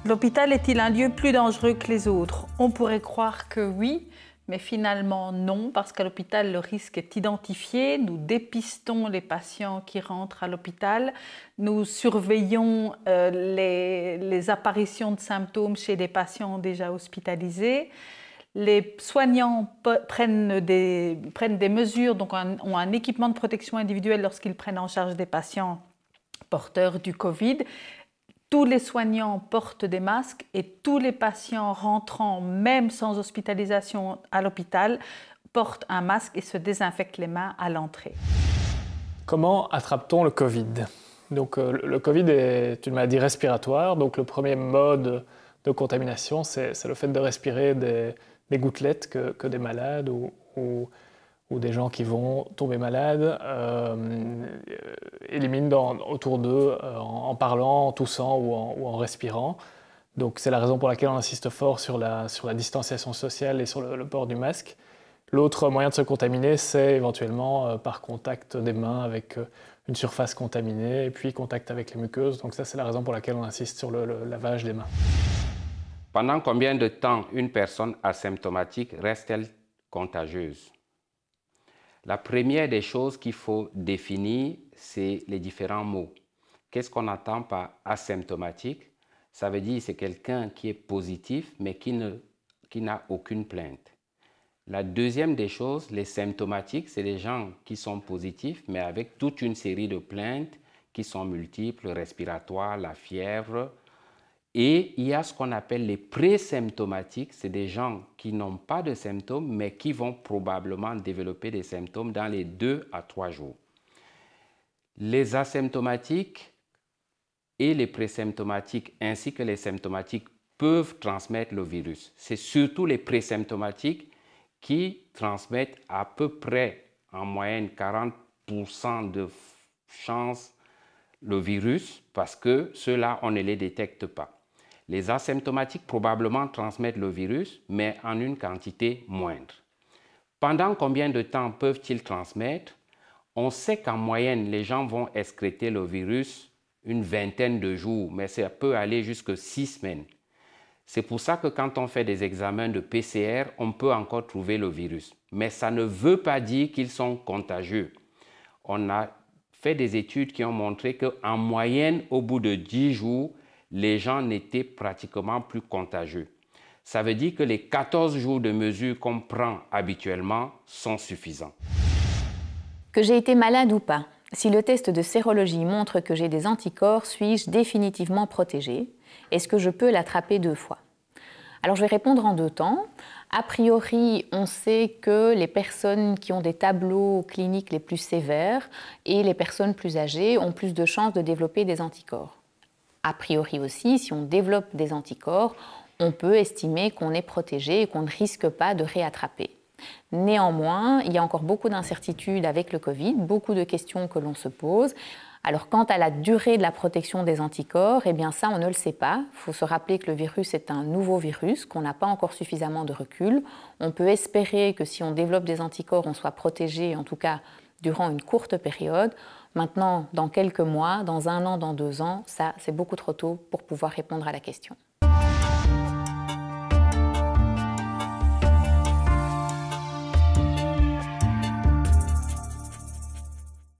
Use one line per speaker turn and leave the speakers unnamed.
L'hôpital est-il un lieu plus dangereux que les autres? On pourrait croire que oui, mais finalement non, parce qu'à l'hôpital, le risque est identifié. Nous dépistons les patients qui rentrent à l'hôpital. Nous surveillons les apparitions de symptômes chez des patients déjà hospitalisés. Les soignants prennent des mesures, donc ont un équipement de protection individuelle lorsqu'ils prennent en charge des patients porteurs du Covid. Tous les soignants portent des masques et tous les patients rentrant, même sans hospitalisation à l'hôpital, portent un masque et se désinfectent les mains à l'entrée.
Comment attrape-t-on le Covid? Donc, le Covid est une maladie respiratoire, donc le premier mode de contamination, c'est le fait de respirer des gouttelettes que des malades ou des gens qui vont tomber malades éliminent autour d'eux en parlant, en toussant ou en respirant. Donc c'est la raison pour laquelle on insiste fort sur la distanciation sociale et sur le port du masque. L'autre moyen de se contaminer, c'est éventuellement par contact des mains avec une surface contaminée et puis contact avec les muqueuses. Donc ça, c'est la raison pour laquelle on insiste sur le lavage des mains.
Pendant combien de temps une personne asymptomatique reste-t-elle contagieuse? La première des choses qu'il faut définir, c'est les différents mots. Qu'est-ce qu'on entend par asymptomatique? Ça veut dire que c'est quelqu'un qui est positif, mais qui n'a aucune plainte. La deuxième des choses, les symptomatiques, c'est les gens qui sont positifs, mais avec toute une série de plaintes qui sont multiples, respiratoires, la fièvre. Et il y a ce qu'on appelle les présymptomatiques, c'est des gens qui n'ont pas de symptômes, mais qui vont probablement développer des symptômes dans les 2 à 3 jours. Les asymptomatiques et les présymptomatiques, ainsi que les symptomatiques, peuvent transmettre le virus. C'est surtout les présymptomatiques qui transmettent à peu près, en moyenne, 40% de chance le virus, parce que ceux-là, on ne les détecte pas. Les asymptomatiques probablement transmettent le virus, mais en une quantité moindre. Pendant combien de temps peuvent-ils transmettre? On sait qu'en moyenne, les gens vont excréter le virus une vingtaine de jours, mais ça peut aller jusqu'à 6 semaines. C'est pour ça que quand on fait des examens de PCR, on peut encore trouver le virus. Mais ça ne veut pas dire qu'ils sont contagieux. On a fait des études qui ont montré qu'en moyenne, au bout de 10 jours, les gens n'étaient pratiquement plus contagieux. Ça veut dire que les 14 jours de mesures qu'on prend habituellement sont suffisants.
Que j'ai été malade ou pas, si le test de sérologie montre que j'ai des anticorps, suis-je définitivement protégée? Est-ce que je peux l'attraper 2 fois? Alors je vais répondre en 2 temps. A priori, on sait que les personnes qui ont des tableaux cliniques les plus sévères et les personnes plus âgées ont plus de chances de développer des anticorps. A priori aussi, si on développe des anticorps, on peut estimer qu'on est protégé et qu'on ne risque pas de réattraper. Néanmoins, il y a encore beaucoup d'incertitudes avec le Covid, beaucoup de questions que l'on se pose. Alors quant à la durée de la protection des anticorps, eh bien ça on ne le sait pas. Il faut se rappeler que le virus est un nouveau virus, qu'on n'a pas encore suffisamment de recul. On peut espérer que si on développe des anticorps, on soit protégé, en tout cas durant une courte période. Maintenant, dans quelques mois, dans 1 an, dans 2 ans, ça c'est beaucoup trop tôt pour pouvoir répondre à la question.